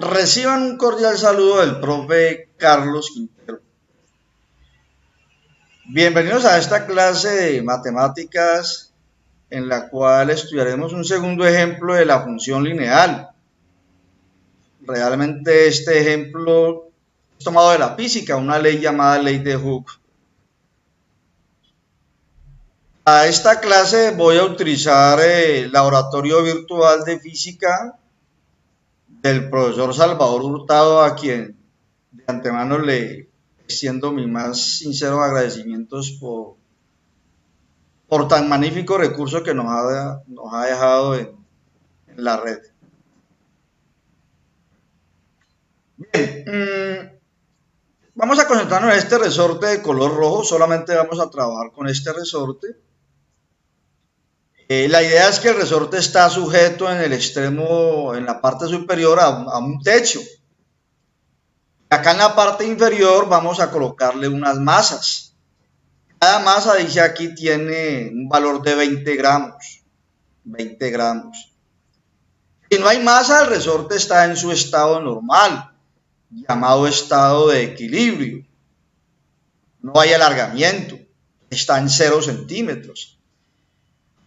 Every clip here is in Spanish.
Reciban un cordial saludo del profe Carlos Quintero. Bienvenidos a esta clase de matemáticas en la cual estudiaremos un segundo ejemplo de la función lineal. Realmente este ejemplo es tomado de la física, una ley llamada ley de Hooke. A esta clase voy a utilizar el laboratorio virtual de física del profesor Salvador Hurtado, a quien de antemano le extiendo mis más sinceros agradecimientos por tan magnífico recurso que nos ha dejado en la red. Bien, vamos a concentrarnos en este resorte de color rojo, solamente vamos a trabajar con este resorte. La idea es que el resorte está sujeto en el extremo, en la parte superior a un techo. Acá en la parte inferior vamos a colocarle unas masas. Cada masa, dice aquí, tiene un valor de 20 gramos. 20 gramos. Si no hay masa, el resorte está en su estado normal, llamado estado de equilibrio. No hay alargamiento, está en 0 centímetros.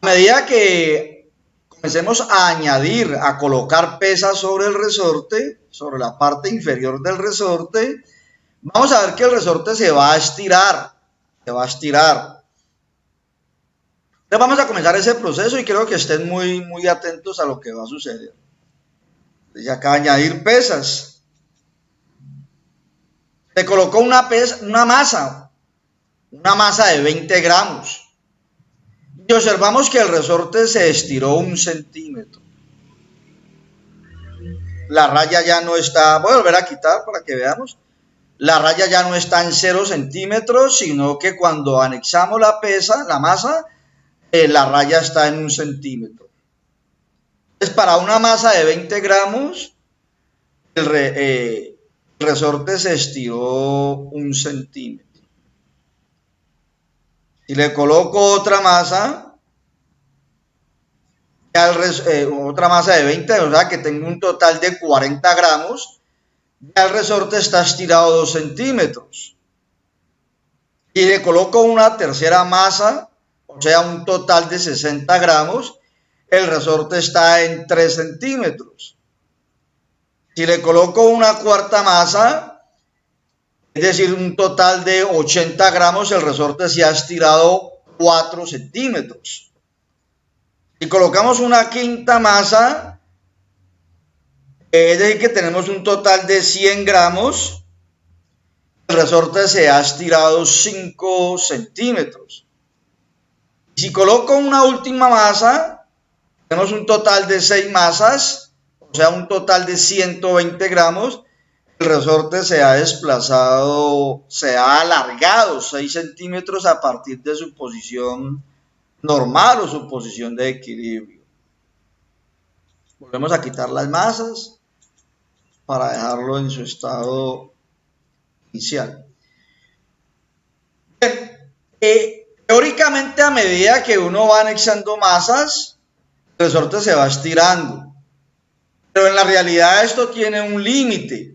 A medida que comencemos a añadir, a colocar pesas sobre el resorte, sobre la parte inferior del resorte, vamos a ver que el resorte se va a estirar. Entonces vamos a comenzar ese proceso y creo que estén muy atentos a lo que va a suceder. Dice acá añadir pesas. Se colocó una masa de 20 gramos. Y observamos que el resorte se estiró 1 centímetro. La raya ya no está, voy a volver a quitar para que veamos. La raya ya no está en 0 centímetros, sino que cuando anexamos la masa, la raya está en 1 centímetro. Entonces, para una masa de 20 gramos, el resorte se estiró 1 centímetro. Si le coloco otra masa, otra masa de 20, o sea que tengo un total de 40 gramos, ya el resorte está estirado 2 centímetros. Y le coloco una tercera masa, o sea un total de 60 gramos, el resorte está en 3 centímetros. Si le coloco una cuarta masa, es decir, un total de 80 gramos, el resorte se ha estirado 4 centímetros. Si colocamos una quinta masa, es decir, que tenemos un total de 100 gramos, el resorte se ha estirado 5 centímetros. Y si coloco una última masa, tenemos un total de 6 masas, o sea, un total de 120 gramos, el resorte se ha desplazado, se ha alargado 6 centímetros a partir de su posición normal o su posición de equilibrio. Volvemos a quitar las masas para dejarlo en su estado inicial. Teóricamente, a medida que uno va anexando masas, el resorte se va estirando. Pero en la realidad esto tiene un límite.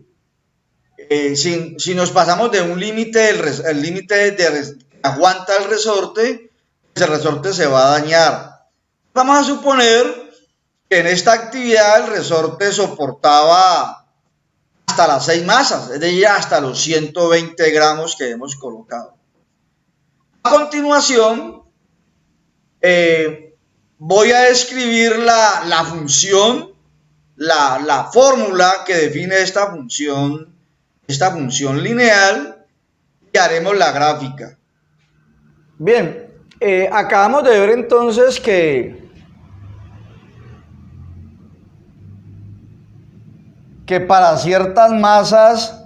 Si nos pasamos de un límite, el límite que aguanta el resorte se va a dañar. Vamos a suponer que en esta actividad el resorte soportaba hasta las 6 masas, es decir, hasta los 120 gramos que hemos colocado. A continuación, voy a escribir la función, la fórmula que define esta función lineal, y haremos la gráfica. Bien, acabamos de ver entonces que para ciertas masas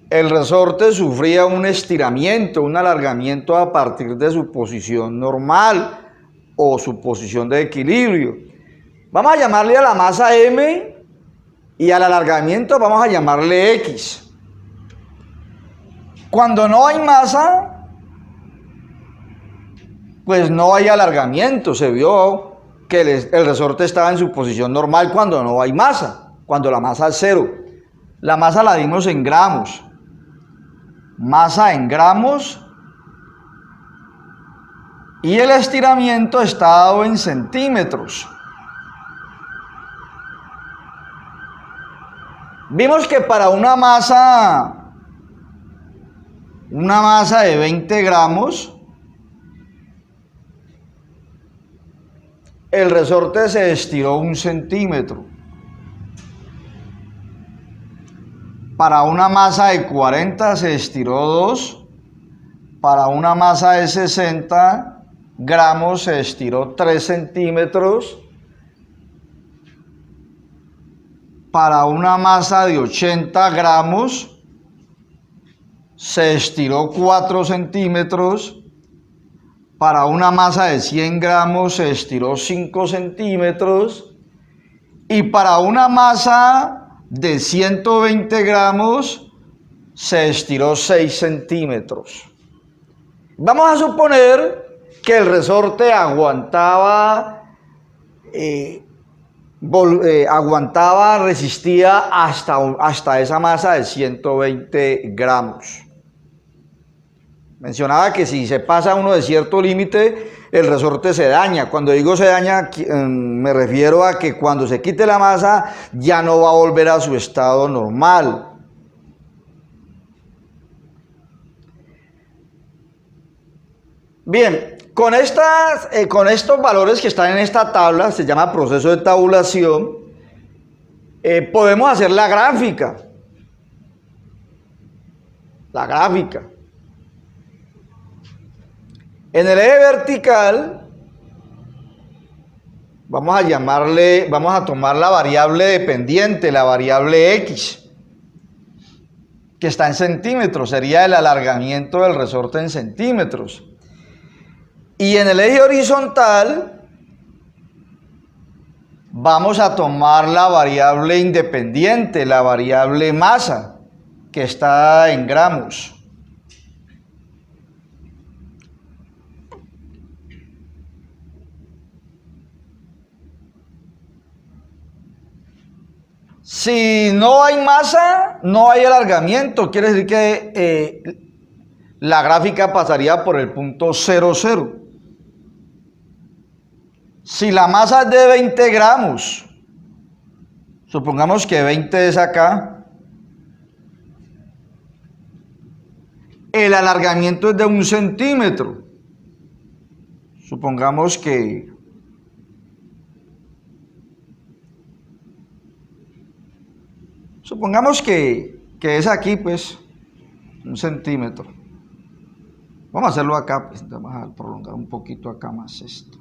el resorte sufría un estiramiento, un alargamiento a partir de su posición normal o su posición de equilibrio. Vamos a llamarle a la masa M y al alargamiento vamos a llamarle X. Cuando no hay masa, pues no hay alargamiento. Se vio que el resorte estaba en su posición normal cuando no hay masa. cuando la masa es 0. La masa la dimos en gramos. Masa en gramos. Y el estiramiento está dado en centímetros. Vimos que para una masa de 20 gramos, el resorte se estiró 1 centímetro. Para una masa de 40 se estiró 2. Para una masa de 60 gramos se estiró 3 centímetros. Para una masa de 80 gramos se estiró 4 centímetros. Para una masa de 100 gramos se estiró 5 centímetros. Y para una masa de 120 gramos se estiró 6 centímetros. Vamos a suponer que el resorte resistía hasta esa masa de 120 gramos. Mencionaba que si se pasa uno de cierto límite, el resorte se daña. Cuando digo se daña, me refiero a que cuando se quite la masa, ya no va a volver a su estado normal. Bien, con estos valores que están en esta tabla, se llama proceso de tabulación, podemos hacer la gráfica. La gráfica. En el eje vertical, vamos a tomar la variable dependiente, la variable X, que está en centímetros, sería el alargamiento del resorte en centímetros. Y en el eje horizontal vamos a tomar la variable independiente, la variable masa, que está en gramos. Si no hay masa, no hay alargamiento. Quiere decir que la gráfica pasaría por el punto 0, 0. Si la masa es de 20 gramos, supongamos que 20 es acá, el alargamiento es de 1 centímetro. Supongamos que es aquí, pues, 1 centímetro. Vamos a hacerlo acá, pues, vamos a prolongar un poquito acá más esto.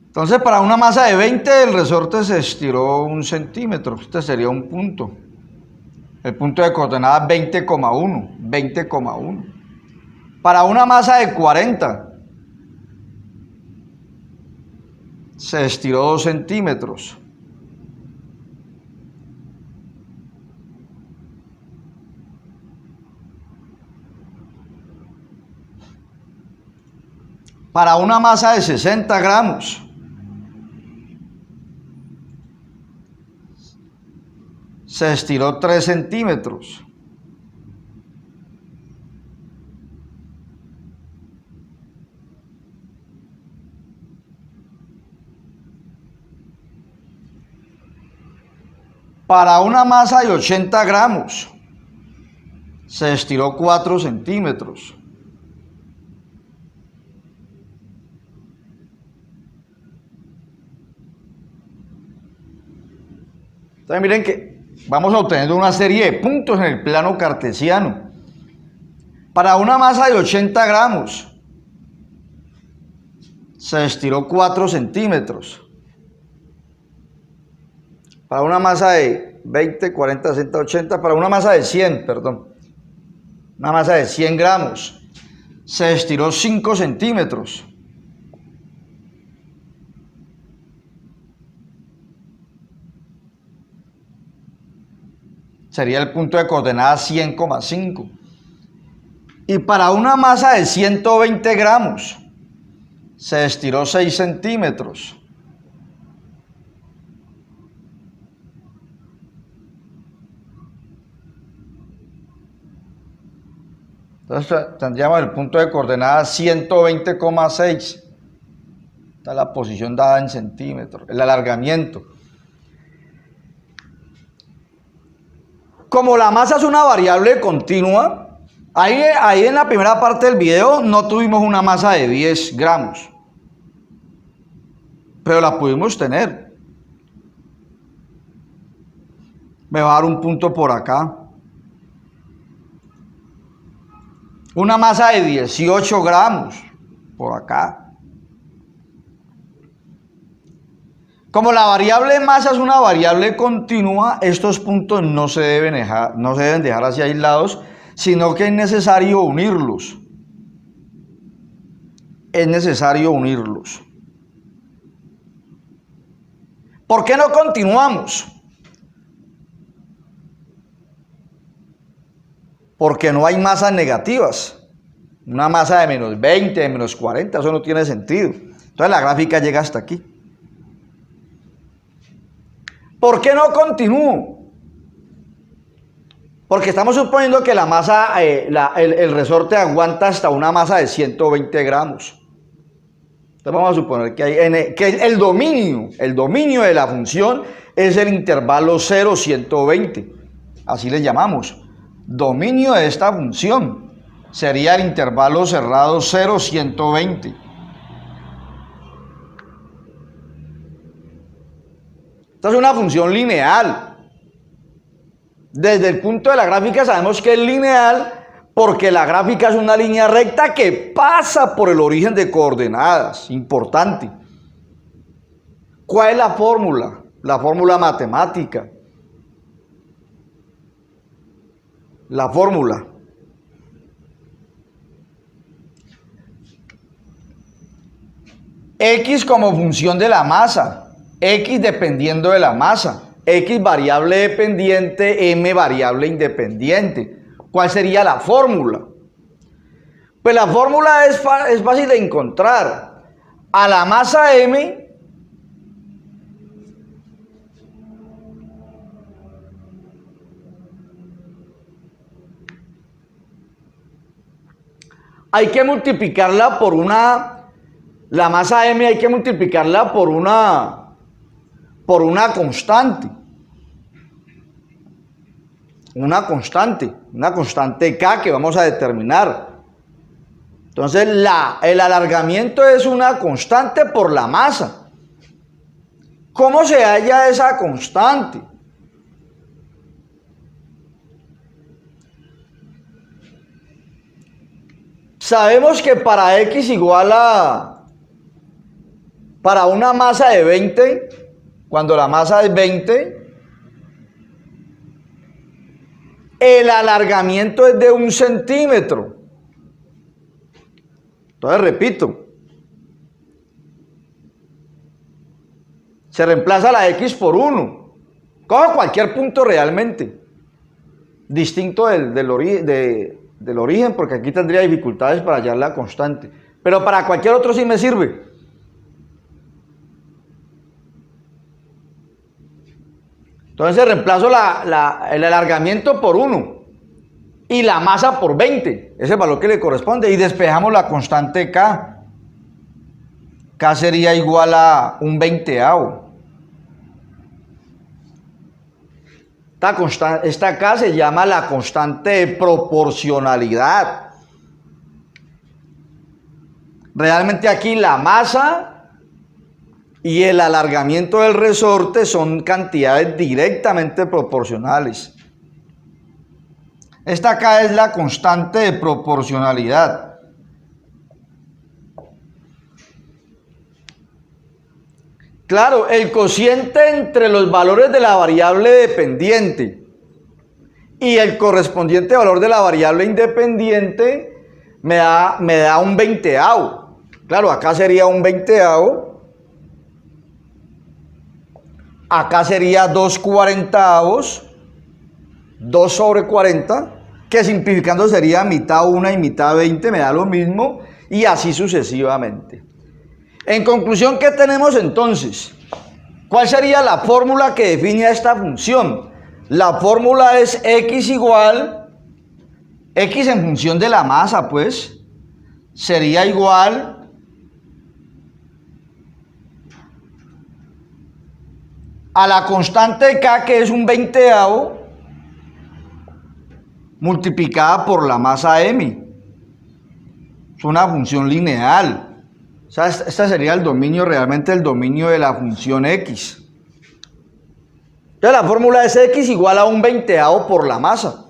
Entonces, para una masa de 20, el resorte se estiró 1 centímetro. Este sería un punto. El punto de coordenadas 20,1. 20,1. Para una masa de 40, se estiró 2 centímetros. Para una masa de 60 gramos, se estiró 3 centímetros. Para una masa de 80 gramos, se estiró 4 centímetros. Entonces miren que vamos obteniendo una serie de puntos en el plano cartesiano. Para una masa de 80 gramos, se estiró 4 centímetros. Para una masa de 20, 40, 60, 80, para una masa de 100, perdón. Una masa de 100 gramos, se estiró 5 centímetros. sería el punto de coordenada 100,5. Y para una masa de 120 gramos, se estiró 6 centímetros. Entonces tendríamos el punto de coordenada 120,6. Esta es la posición dada en centímetros, el alargamiento. Como la masa es una variable continua, ahí en la primera parte del video no tuvimos una masa de 10 gramos, pero la pudimos tener. Me va a dar un punto por acá. Una masa de 18 gramos por acá. Como la variable masa es una variable continua, estos puntos no se deben dejar así aislados, sino que es necesario unirlos. Es necesario unirlos. ¿Por qué no continuamos? Porque no hay masas negativas. Una masa de menos 20, de menos 40, eso no tiene sentido. Entonces la gráfica llega hasta aquí. ¿Por qué no continúo? Porque estamos suponiendo que la masa, el resorte aguanta hasta una masa de 120 gramos. Entonces vamos a suponer que el dominio de la función es el intervalo 0-120. Así le llamamos. Dominio de esta función sería el intervalo cerrado 0-120. Esta es una función lineal. Desde el punto de la gráfica sabemos que es lineal porque la gráfica es una línea recta que pasa por el origen de coordenadas. Importante. ¿Cuál es la fórmula? La fórmula matemática. La fórmula. X como función de la masa. X dependiendo de la masa, X variable dependiente, M variable independiente. ¿Cuál sería la fórmula? Pues la fórmula es fácil de encontrar. A la masa M hay que multiplicarla por la masa M hay que multiplicarla por una constante. Una constante K que vamos a determinar. Entonces el alargamiento es una constante por la masa. ¿Cómo se halla esa constante? Sabemos que para X igual para una masa de 20, cuando la masa es 20, el alargamiento es de 1 centímetro. Entonces repito, se reemplaza la X por 1. Cojo cualquier punto realmente, distinto del origen, porque aquí tendría dificultades para hallar la constante. Pero para cualquier otro sí me sirve. Entonces reemplazo el alargamiento por 1 y la masa por 20, ese valor que le corresponde, y despejamos la constante K. K sería igual a un 20avo. Esta K se llama la constante de proporcionalidad. Realmente aquí la masa y el alargamiento del resorte son cantidades directamente proporcionales. Esta acá es la constante de proporcionalidad. Claro, el cociente entre los valores de la variable dependiente y el correspondiente valor de la variable independiente me da un 20avo. Claro, acá sería un 20avo. Acá sería 2/40. 2 sobre 40, que simplificando sería mitad 1 y mitad 20, me da lo mismo, y así sucesivamente. En conclusión, ¿qué tenemos entonces? ¿Cuál sería la fórmula que define a esta función? La fórmula es x igual, x en función de la masa, pues, sería igual a la constante k, que es un 20avo, multiplicada por la masa m. Es una función lineal. O sea, este sería el dominio, realmente el dominio de la función x. Entonces la fórmula es x igual a un 20avo por la masa.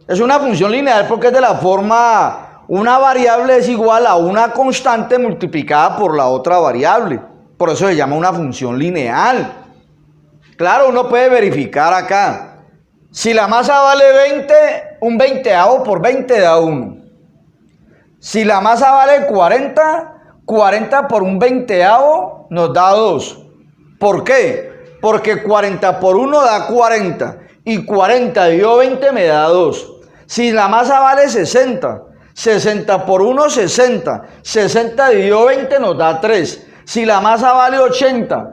Es una función lineal porque es de la forma, una variable es igual a una constante multiplicada por la otra variable. Por eso se llama una función lineal. Claro, uno puede verificar acá. Si la masa vale 20, un 20avo por 20 da 1. Si la masa vale 40, 40 por un 20avo nos da 2. ¿Por qué? Porque 40 por 1 da 40 y 40 dividido 20 me da 2. Si la masa vale 60, 60 por 1 60, 60 dividido 20 nos da 3. Si la masa vale 80,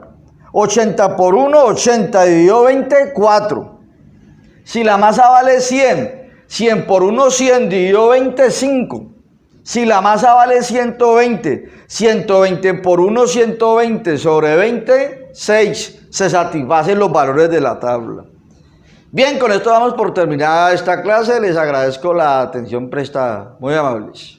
80 por 1 80 dividido 20 4. Si la masa vale 100, 100 por 1 100 dividido 20 5. Si la masa vale 120, 120 por 1 120 sobre 20 6. Se satisfacen los valores de la tabla. Bien, con esto damos por terminada esta clase. Les agradezco la atención prestada. Muy amables.